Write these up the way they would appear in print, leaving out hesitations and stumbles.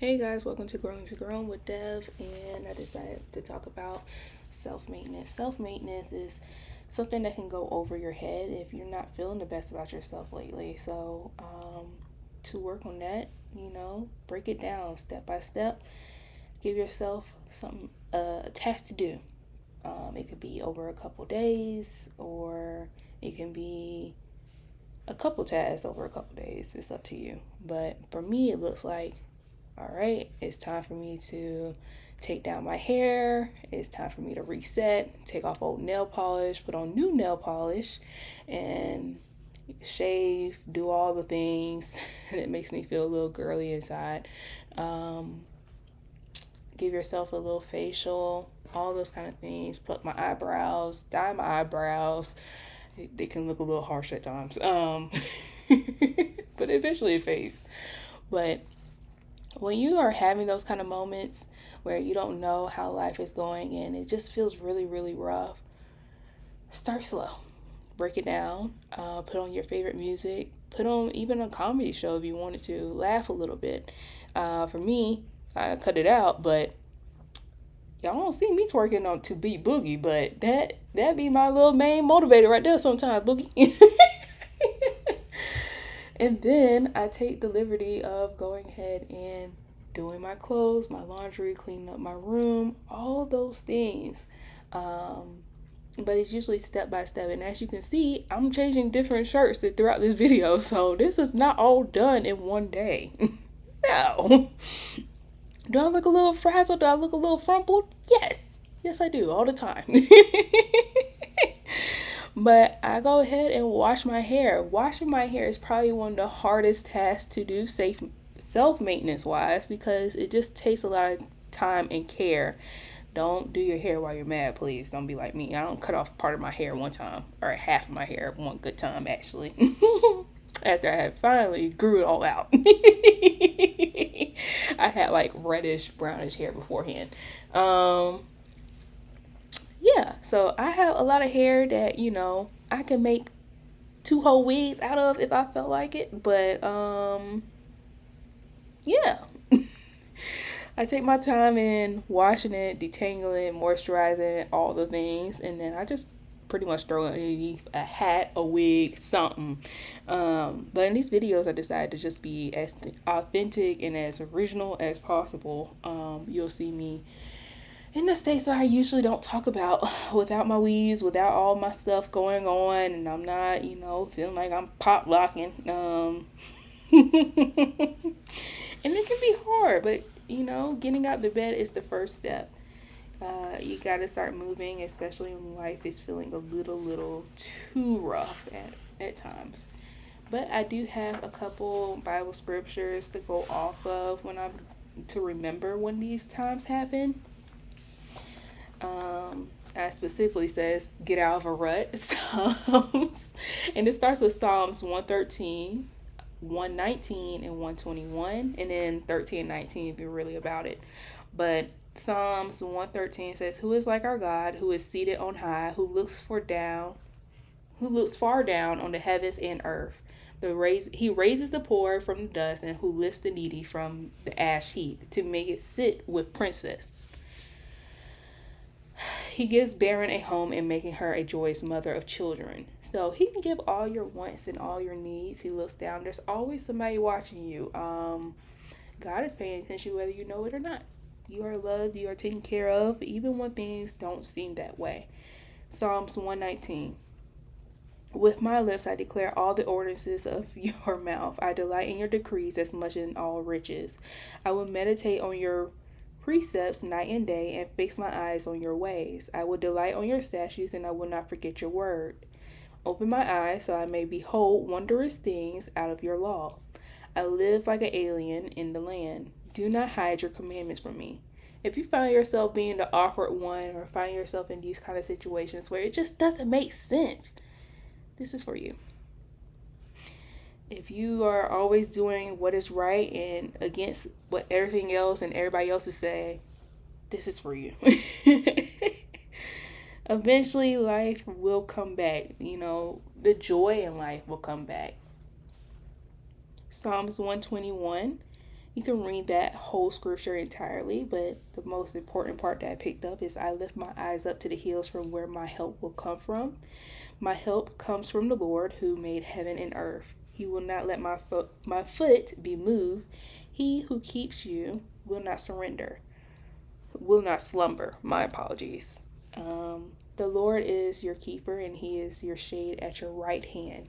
Hey guys, welcome to Growing to Grown with Dev, and I decided to talk about self maintenance. Self maintenance is something that can go over your head if you're not feeling the best about yourself lately. To work on that, break it down step by step. Give yourself something, a task to do. It could be over a couple days, or it can be a couple tasks over a couple days. It's up to you. But for me, it looks like, all right, it's time for me to take down my hair. It's time for me to reset, take off old nail polish, put on new nail polish, and shave, do all the things that makes me feel a little girly inside. Um, Give yourself a little facial, all those kind of things. Pluck my eyebrows, dye my eyebrows. They can look a little harsh at times, but eventually it fades. But when you are having those kind of moments where you don't know how life is going and it just feels really, really rough, start slow. Break it down. Put on your favorite music. Put on even a comedy show if you wanted to. Laugh a little bit. For me, I cut it out, but y'all don't see me twerking on to beat boogie, but that be my little main motivator right there sometimes, boogie. And then I take the liberty of going ahead and doing my clothes, my laundry, cleaning up my room, all those things. But it's usually step by step. And as you can see, I'm changing different shirts throughout this video. So this is not all done in one day. No. Do I look a little frazzled? Do I look a little frumpled? Yes. Yes, I do all the time. But I go ahead and wash my hair. Washing my hair is probably one of the hardest tasks to do self maintenance wise because it just takes a lot of time and care. Don't do your hair while you're mad, please. Don't be like me. I don't cut off part of my hair one time, or half of my hair one good time, actually. After I had finally grew it all out. I had like reddish, brownish hair beforehand. Yeah, so I have a lot of hair that, I can make two whole wigs out of if I felt like it. But yeah. I take my time in washing it, detangling, moisturizing, all the things, and then I just pretty much throw it underneath a hat, a wig, something. But in these videos, I decided to just be as authentic and as original as possible. You'll see me in the states that I usually don't talk about without my weaves, without all my stuff going on, and I'm not, feeling like I'm pop locking. And it can be hard, but getting out the bed is the first step. You got to start moving, especially when life is feeling a little too rough at times. But I do have a couple Bible scriptures to go off of to remember when these times happen. It specifically says, get out of a rut. Psalms. And it starts with Psalms 113, 119, and 121. And then 13 and 19 if you're really about it. But Psalms 113 says, who is like our God, who is seated on high, who looks far down on the heavens and earth. He raises the poor from the dust and who lifts the needy from the ash heap to make it sit with princes. He gives barren a home and making her a joyous mother of children. So he can give all your wants and all your needs. He looks down. There's always somebody watching you. God is paying attention whether you know it or not. You are loved. You are taken care of, even when things don't seem that way. Psalms 119. With my lips I declare all the ordinances of your mouth. I delight in your decrees as much as in all riches. I will meditate on your precepts night and day and fix my eyes on your ways. I will delight on your statutes and I will not forget your word. Open my eyes so I may behold wondrous things out of your law. I live like an alien in the land. Do not hide your commandments from me. If you find yourself being the awkward one or find yourself in these kind of situations where it just doesn't make sense, this is for you. If you are always doing what is right and against what everything else and everybody else is saying, this is for you. Eventually, life will come back. The joy in life will come back. Psalms 121. You can read that whole scripture entirely, but the most important part that I picked up is I lift my eyes up to the hills from where my help will come from. My help comes from the Lord who made heaven and earth. He will not let my foot be moved. He who keeps you will not will not slumber. My apologies. The Lord is your keeper and he is your shade at your right hand.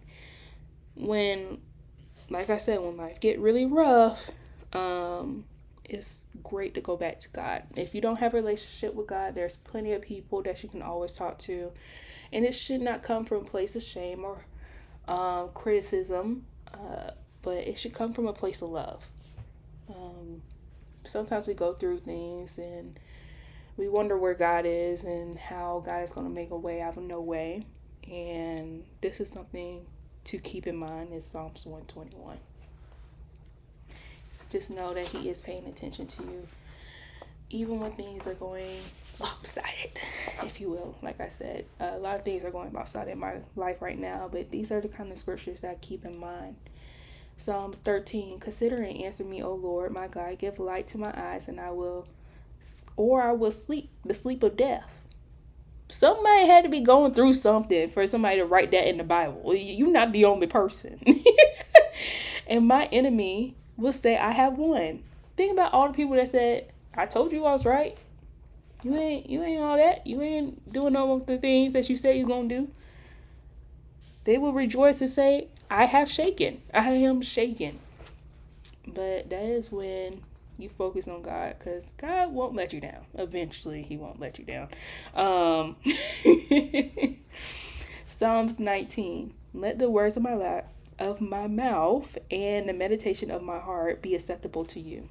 When, like I said, when life get really rough, it's great to go back to God. If you don't have a relationship with God, there's plenty of people that you can always talk to. And it should not come from a place of shame or criticism, but it should come from a place of love. Sometimes we go through things and we wonder where God is and how God is going to make a way out of no way. And this is something to keep in mind is Psalms 121. Just know that he is paying attention to you, even when things are going lopsided, if you will. Like I said, a lot of things are going lopsided in my life right now, but these are the kind of scriptures that I keep in mind. Psalms 13, consider and answer me, O Lord, my God, give light to my eyes, and I will sleep the sleep of death. Somebody had to be going through something for somebody to write that in the Bible. You're not the only person. And my enemy will say, I have won. Think about all the people that said, I told you I was right. You ain't all that. You ain't doing all of the things that you say you're gonna do. They will rejoice and say, I have shaken. I am shaken. But that is when you focus on God, because God won't let you down. Eventually, he won't let you down. Psalms 19. Let the words of my mouth and the meditation of my heart be acceptable to you.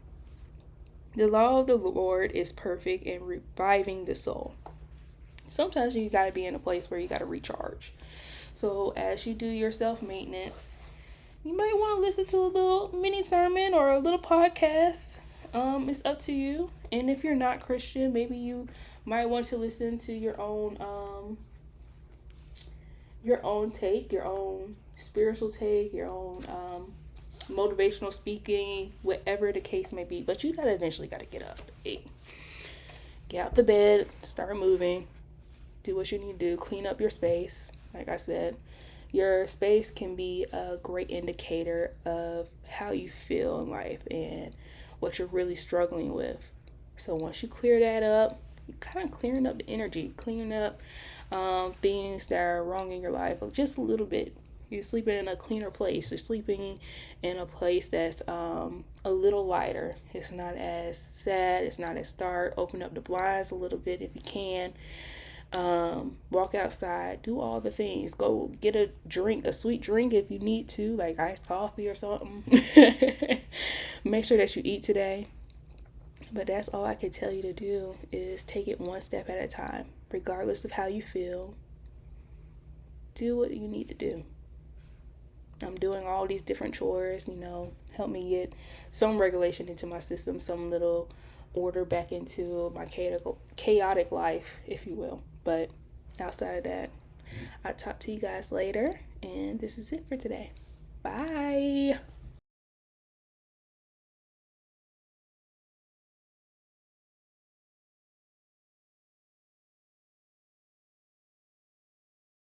The law of the Lord is perfect and reviving the soul. Sometimes you got to be in a place where you got to recharge. So as you do your self-maintenance, you might want to listen to a little mini sermon or a little podcast. It's up to you. And if you're not Christian, maybe you might want to listen to your own take, your own spiritual take, your own motivational speaking, whatever the case may be. But you eventually got to get up. Hey, get out the bed, start moving, do what you need to do, clean up your space. Like I said, your space can be a great indicator of how you feel in life and what you're really struggling with. So once you clear that up, you're kind of clearing up the energy, clearing up things that are wrong in your life just a little bit. You're sleeping in a cleaner place. You're sleeping in a place that's a little lighter. It's not as sad. It's not as dark. Open up the blinds a little bit if you can. Walk outside. Do all the things. Go get a drink, a sweet drink if you need to, like iced coffee or something. Make sure that you eat today. But that's all I can tell you to do is take it one step at a time. Regardless of how you feel, do what you need to do. I'm doing all these different chores, help me get some regulation into my system, some little order back into my chaotic life, if you will. But outside of that, I'll talk to you guys later, and this is it for today. Bye.